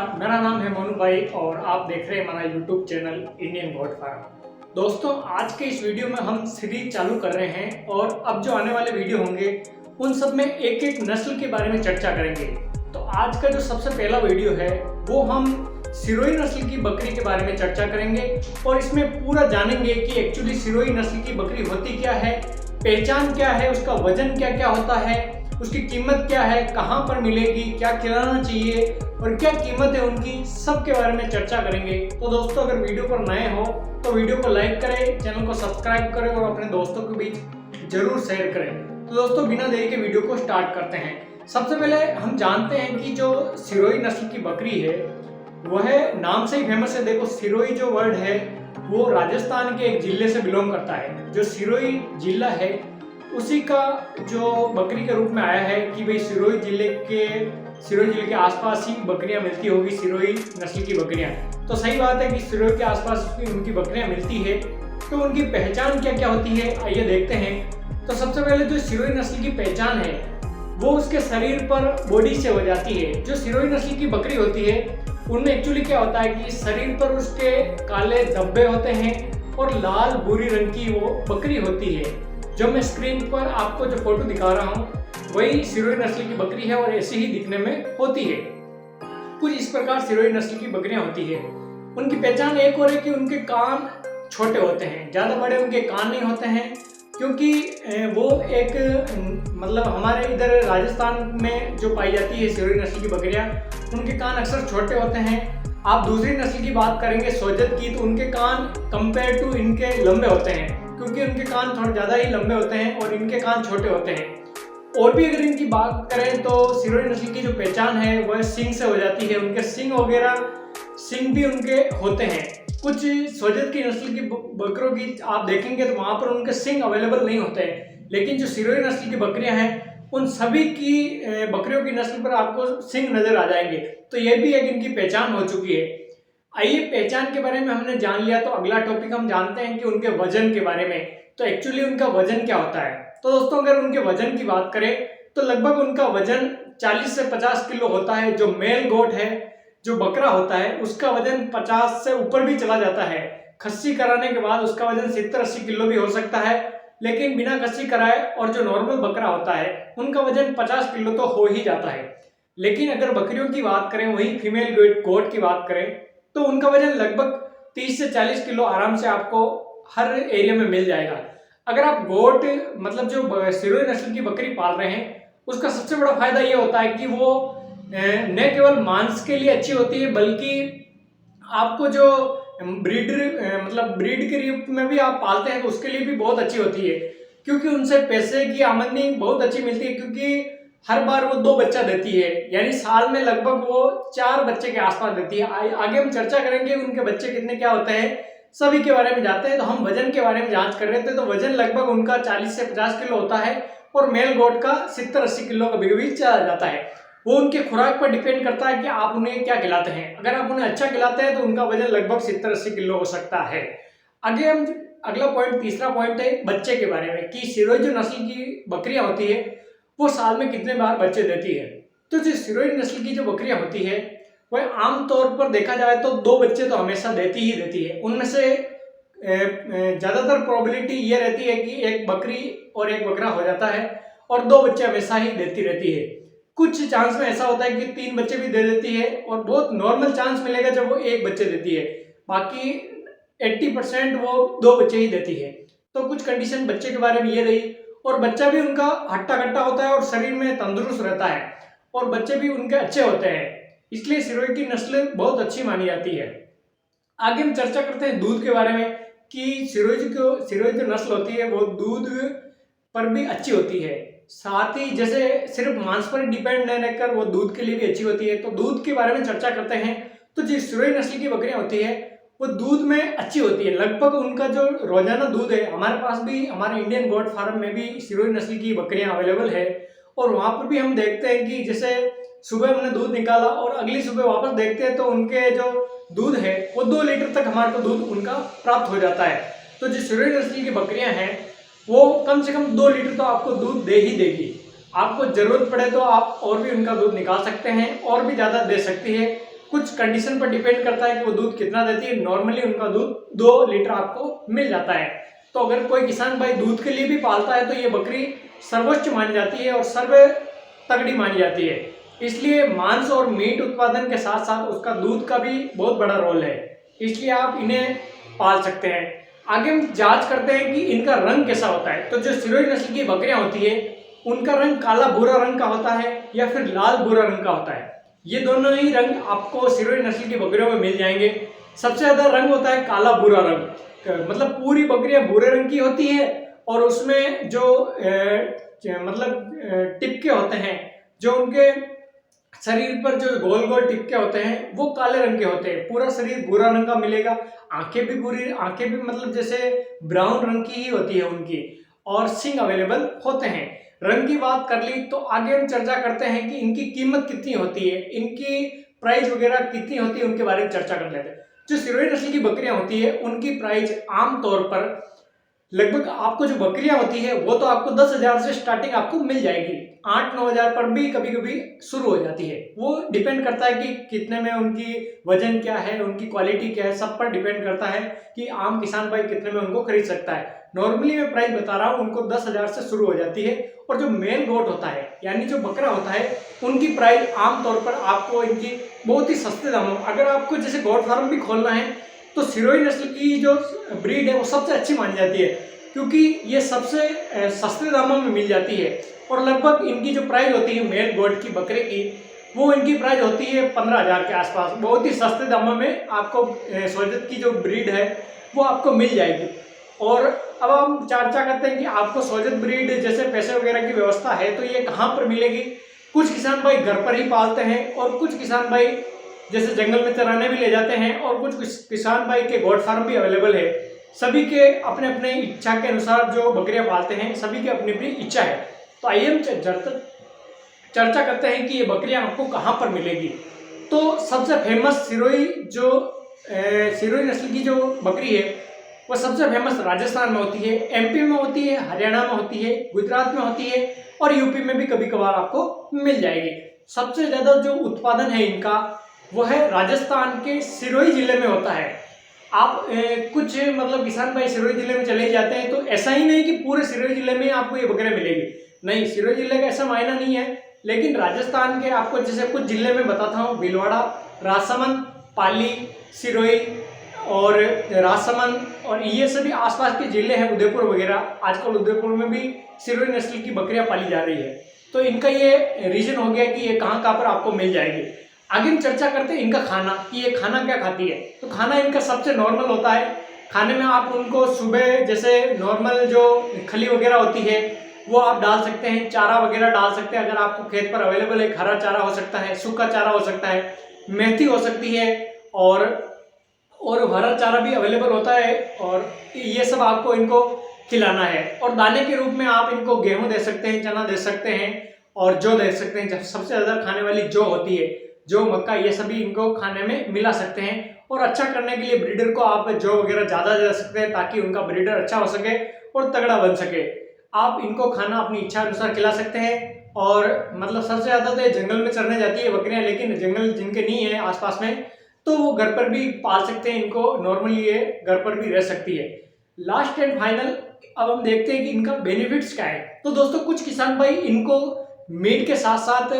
नमस्कार, मेरा नाम है मोनू भाई और आप देख रहे हैं हमारा YouTube channel Indian goat farm. दोस्तों, आज के इस वीडियो में हम सीरीज चालू कर रहे हैं और अब जो आने वाले वीडियो होंगे उन सब में एक एक नस्ल के बारे में चर्चा करेंगे। तो आज का जो सबसे पहला वीडियो है वो हम सिरोही नस्ल की बकरी के बारे में चर्चा करेंगे और इसमें पूरा जानेंगे कि एक्चुअली सिरोही नस्ल की बकरी होती क्या है, पहचान क्या है, उसका वजन क्या क्या होता है, उसकी कीमत क्या है, कहाँ पर मिलेगी, क्या खिलाना चाहिए और क्या कीमत है उनकी, सब के बारे में चर्चा करेंगे। तो दोस्तों, अगर वीडियो पर नए हो तो वीडियो को लाइक करें, चैनल को सब्सक्राइब करें और अपने दोस्तों के बीच जरूर शेयर करें। तो दोस्तों, बिना देरी के वीडियो को स्टार्ट करते हैं। सबसे पहले हम जानते हैं कि जो सिरोही नस्ल की बकरी है वह नाम से ही फेमस है। देखो, सिरोही जो वर्ड है वो राजस्थान के एक जिले से बिलोंग करता है। जो सिरोही जिला है उसी का जो बकरी के रूप में आया है कि भाई सिरोही जिले के आसपास ही बकरियां मिलती होगी, सिरोही नस्ल की बकरियां। तो सही बात है कि सिरोही के आसपास उनकी बकरियां मिलती है। तो उनकी पहचान क्या क्या होती है, आइए देखते हैं। तो सबसे पहले जो सिरोही नस्ल की पहचान है वो उसके शरीर पर बॉडी से हो जाती है। जो सिरोही नस्ल की बकरी होती है उनमें एक्चुअली क्या होता है कि शरीर पर उसके काले धब्बे होते हैं और लाल भूरी रंग की वो बकरी होती है। जो मैं स्क्रीन पर आपको जो फोटो दिखा रहा हूँ वही सिरोही नस्ल की बकरी है और ऐसी ही दिखने में होती है। कुछ इस प्रकार सिरोही नस्ल की बकरियां होती है। उनकी पहचान एक और है कि उनके कान छोटे होते हैं, ज्यादा बड़े उनके कान नहीं होते हैं, क्योंकि वो एक मतलब हमारे इधर राजस्थान में जो पाई जाती है सिरोही नस्ल की बकरियां, उनके कान अक्सर छोटे होते हैं। आप दूसरी नस्ल की बात करेंगे सोजत की, तो उनके कान कंपेयर टू इनके लंबे होते हैं, क्योंकि उनके कान थोड़े ज़्यादा ही लंबे होते हैं और इनके कान छोटे होते हैं। और भी अगर इनकी बात करें तो सिरोही नस्ल की जो पहचान है वह सींग से हो जाती है। उनके सींग वगैरह सींग भी उनके होते हैं। कुछ सोजत की नस्ल की बकरों की आप देखेंगे तो वहाँ पर उनके सींग अवेलेबल नहीं होते हैं, लेकिन जो सिरोही नस्ल की बकरियां हैं उन सभी की बकरियों की नस्ल पर आपको सींग नजर आ जाएंगे। तो ये भी एक इनकी पहचान हो चुकी है। आइए, पहचान के बारे में हमने जान लिया तो अगला टॉपिक हम जानते हैं कि उनके वजन के बारे में। तो एक्चुअली उनका वजन क्या होता है। तो दोस्तों, अगर उनके वजन की बात करें तो लगभग उनका वजन 40 से 50 किलो होता है। जो मेल गोट है, जो बकरा होता है, उसका वजन 50 से ऊपर भी चला जाता है। खस्सी कराने के बाद उसका वजन 70-80 किलो भी हो सकता है, लेकिन बिना खस्सी कराए और जो नॉर्मल बकरा होता है उनका वजन 50 किलो तो हो ही जाता है। लेकिन अगर बकरियों की बात करें, वही फीमेल गोट की बात करें, तो उनका वजन लगभग 30 से 40 किलो आराम से आपको हर एरिया में मिल जाएगा। अगर आप गोट मतलब जो सिरोही नस्ल की बकरी पाल रहे हैं उसका सबसे बड़ा फायदा ये होता है कि वो न केवल मांस के लिए अच्छी होती है, बल्कि आपको जो ब्रीड के रूप में भी आप पालते हैं तो उसके लिए भी बहुत अच्छी होती है, क्योंकि उनसे पैसे की आमदनी बहुत अच्छी मिलती है। क्योंकि हर बार वो 2 बच्चा देती है, यानी साल में लगभग वो 4 बच्चे के आसपास देती है। आगे हम चर्चा करेंगे उनके बच्चे कितने क्या होते हैं, सभी के बारे में जानते हैं। तो हम वजन के बारे में जांच कर रहे थे, तो वजन लगभग उनका 40 से 50 किलो होता है और मेल गोट का 70-80 किलो का भी चला जाता है। वो उनके खुराक पर डिपेंड करता है कि आप उन्हें क्या खिलाते हैं। अगर आप उन्हें अच्छा खिलाते हैं तो उनका वजन लगभग 70-80 किलो हो सकता है। आगे हम अगला पॉइंट, तीसरा पॉइंट है बच्चे के बारे में, कि सिरोही जो नस्ल की बकरियां होती है वो साल में कितने बार बच्चे देती है। तो जो सिरोही नस्ल की जो बकरियां होती है वह आमतौर पर देखा जाए तो 2 बच्चे तो हमेशा देती ही देती है। उनमें से ज्यादातर प्रोबेबिलिटी ये रहती है कि एक बकरी और एक बकरा हो जाता है और 2 बच्चे हमेशा ही देती रहती है। कुछ चांस में ऐसा होता है कि 3 बच्चे भी दे देती है और बहुत नॉर्मल चांस मिलेगा जब वो 1 बच्चे देती है। बाकी 80% वो 2 बच्चे ही देती है। तो कुछ कंडीशन बच्चे के बारे में ये रही, और बच्चा भी उनका हट्टा कट्टा होता है और शरीर में तंदुरुस्त रहता है और बच्चे भी उनके अच्छे होते हैं, इसलिए सिरोही की नस्ल बहुत अच्छी मानी जाती है। आगे हम चर्चा करते हैं दूध के बारे में, कि सिरोही जो नस्ल होती है वो दूध पर भी अच्छी होती है। साथ ही जैसे सिर्फ मांस पर डिपेंड न रहकर वो दूध के लिए भी अच्छी होती है। तो दूध के बारे में चर्चा करते हैं। तो जो सिरोही नस्ल की बकरियां होती है वो दूध में अच्छी होती है। लगभग उनका जो रोजाना दूध है, हमारे पास भी हमारे इंडियन गोट फार्म में भी सिरोही नस्ल की बकरियां अवेलेबल है, और वहां पर भी हम देखते हैं कि जैसे सुबह हमने दूध निकाला और अगली सुबह वापस देखते हैं तो उनके जो दूध है वो 2 लीटर तक हमारे को दूध उनका प्राप्त हो जाता है। तो जो सिरोही नस्ल की बकरियां हैं वो कम से कम 2 लीटर तो आपको दूध दे ही देगी। आपको जरूरत पड़े तो आप और भी उनका दूध निकाल सकते हैं और भी ज्यादा दे सकती है। कुछ कंडीशन पर डिपेंड करता है कि वो दूध कितना देती है। नॉर्मली उनका दूध 2 लीटर आपको मिल जाता है। तो अगर कोई किसान भाई दूध के लिए भी पालता है तो ये बकरी सर्वोच्च मानी जाती है और सर्व तगड़ी मानी जाती है। इसलिए मांस और मीट उत्पादन के साथ साथ उसका दूध का भी बहुत बड़ा रोल है, इसलिए आप इन्हें पाल सकते हैं। आगे हम जांच करते हैं कि इनका रंग कैसा होता है। तो जो सिरोही नस्ल की बकरियां होती है उनका रंग काला भूरा रंग का होता है या फिर लाल भूरा रंग का होता है। ये दोनों ही रंग आपको सिरोही नस्ल की बकरियों में मिल जाएंगे। सबसे ज्यादा रंग होता है काला भूरा रंग, मतलब पूरी बकरियां भूरे रंग की होती है और उसमें जो टिपके होते हैं, जो उनके शरीर पर जो गोल गोल टिपके होते हैं वो काले रंग के होते हैं। पूरा शरीर भूरा रंग का मिलेगा। आंखें भी मतलब जैसे ब्राउन रंग की ही होती है उनकी, और सींग अवेलेबल होते हैं। रंग की बात कर ली तो आगे हम चर्चा करते हैं कि इनकी कीमत कितनी होती है, इनकी प्राइस वगैरह कितनी होती है, उनके बारे में चर्चा कर लेते हैं। जो सिरोही नस्ल की बकरियां होती है उनकी प्राइस आमतौर पर लगभग आपको जो बकरियां होती है वो तो आपको 10,000 से स्टार्टिंग आपको मिल जाएगी। 8-9 हजार पर भी कभी कभी शुरू हो जाती है। वो डिपेंड करता है कि कितने में उनकी वजन क्या है, उनकी क्वालिटी क्या है, सब पर डिपेंड करता है कि आम किसान भाई कितने में उनको खरीद सकता है। नॉर्मली मैं प्राइस बता रहा हूँ, उनको 10,000 से शुरू हो जाती है। और जो मेल गोट होता है यानी जो बकरा होता है उनकी प्राइस आमतौर पर आपको इनकी बहुत ही सस्ते दामों, अगर आपको जैसे गोट फार्म भी खोलना है तो सिरोही नस्ल की जो ब्रीड है वो सबसे अच्छी मानी जाती है, क्योंकि ये सबसे सस्ते दामों में मिल जाती है। और लगभग इनकी जो प्राइस होती है मेल गोट की बकरे की, वो इनकी प्राइस होती है 15,000 के आसपास। बहुत ही सस्ते दामों में आपको सोजत की जो ब्रीड है वो आपको मिल जाएगी। और अब हम चर्चा करते हैं कि आपको सोजत ब्रीड जैसे पैसे वगैरह की व्यवस्था है तो ये कहाँ पर मिलेगी। कुछ किसान भाई घर पर ही पालते हैं और कुछ किसान भाई जैसे जंगल में चराने भी ले जाते हैं, और कुछ किसान भाई के गोट फार्म भी अवेलेबल है। सभी के अपने अपने इच्छा के अनुसार जो बकरियां पालते हैं, सभी की अपनी अपनी इच्छा है। तो आइए हम चर्चा करते हैं कि ये बकरियां आपको कहाँ पर मिलेगी। तो सबसे फेमस सिरोही नस्ल की जो बकरी है वो सबसे फेमस राजस्थान में होती है, एमपी में होती है, हरियाणा में होती है, गुजरात में होती है और यूपी में भी कभी कभार आपको मिल जाएगी। सबसे ज्यादा जो उत्पादन है इनका वो है राजस्थान के सिरोही जिले में होता है। आप कुछ किसान भाई सिरोही जिले में चले जाते हैं तो ऐसा ही नहीं कि पूरे सिरोही जिले में आपको ये बकरियां मिलेगी, नहीं, सिरोही जिले का ऐसा मायना नहीं है। लेकिन राजस्थान के आपको जैसे कुछ जिले में बताता हूँ, भीलवाड़ा, राजसमंद, पाली, सिरोही और राजसमंद और ये सभी आसपास के जिले हैं, उदयपुर वगैरह। आजकल उदयपुर में भी सिरोही नस्ल की बकरियां पाली जा रही है। तो इनका ये रीजन हो गया कि ये कहाँ पर आपको मिल जाएगी। आगे हम चर्चा करते हैं इनका खाना, कि ये खाना क्या खाती है। तो खाना इनका सबसे नॉर्मल होता है। खाने में आप उनको सुबह जैसे नॉर्मल जो खली वगैरह होती है वो आप डाल सकते हैं, चारा वगैरह डाल सकते हैं। अगर आपको खेत पर अवेलेबल है, हरा चारा हो सकता है, सूखा चारा हो सकता है, मेथी हो सकती है और हरा चारा भी अवेलेबल होता है। और ये सब आपको इनको खिलाना है। और दाने के रूप में आप इनको गेहूं दे सकते हैं, चना दे सकते हैं और जौ दे सकते हैं। सबसे ज्यादा खाने वाली जौ होती है, जौ, मक्का, ये सभी इनको खाने में मिला सकते हैं। और अच्छा करने के लिए ब्रीडर को आप जौ वगैरह ज्यादा दे सकते हैं ताकि उनका ब्रीडर अच्छा हो सके और तगड़ा बन सके। आप इनको खाना अपनी इच्छा अनुसार खिला सकते हैं। और सबसे ज्यादा तो ये जंगल में चरने जाती है बकरियां, लेकिन जंगल जिनके नहीं है आसपास में तो वो घर पर भी पाल सकते हैं इनको। नॉर्मली ये घर पर भी रह सकती है। लास्ट एंड फाइनल अब हम देखते हैं कि इनका बेनिफिट्स क्या है। तो दोस्तों कुछ किसान भाई इनको मीट के साथ साथ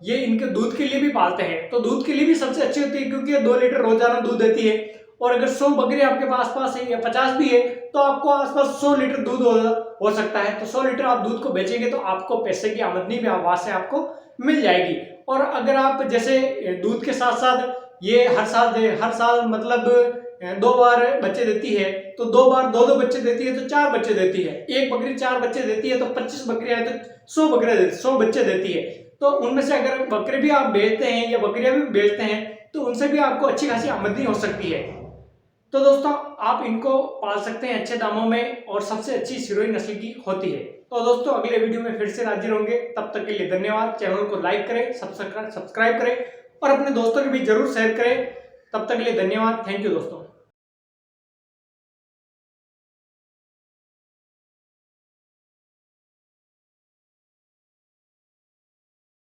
ये इनके दूध के लिए भी पालते हैं। तो दूध के लिए भी सबसे अच्छी होती है क्योंकि ये 2 लीटर रोजाना दूध देती है। और अगर 100 बकरी आपके पास है या 50 भी है तो आपको आसपास 100 लीटर दूध हो सकता है। तो 100 लीटर आप दूध को बेचेंगे तो आपको पैसे की आमदनी भी वहां से आपको मिल जाएगी। और अगर आप जैसे दूध के साथ साथ ये हर साल 2 बार बच्चे देती है, तो 2 बार 2 बच्चे देती है तो 4 बच्चे देती है। एक बकरी 4 बच्चे देती है तो 25 बकरियां है तो 100 बच्चे देती है। तो उनमें से अगर बकरे भी आप बेचते हैं या बकरियां भी बेचते हैं तो उनसे भी आपको अच्छी खासी आमदनी हो सकती है। तो दोस्तों आप इनको पाल सकते हैं अच्छे दामों में और सबसे अच्छी सिरोही नस्ल की होती है। तो दोस्तों अगले वीडियो में फिर से हाजिर होंगे, तब तक के लिए धन्यवाद। चैनल को लाइक करें, सब्सक्राइब करें और अपने दोस्तों के भी जरूर शेयर करें। तब तक के लिए धन्यवाद। थैंक यू दोस्तों।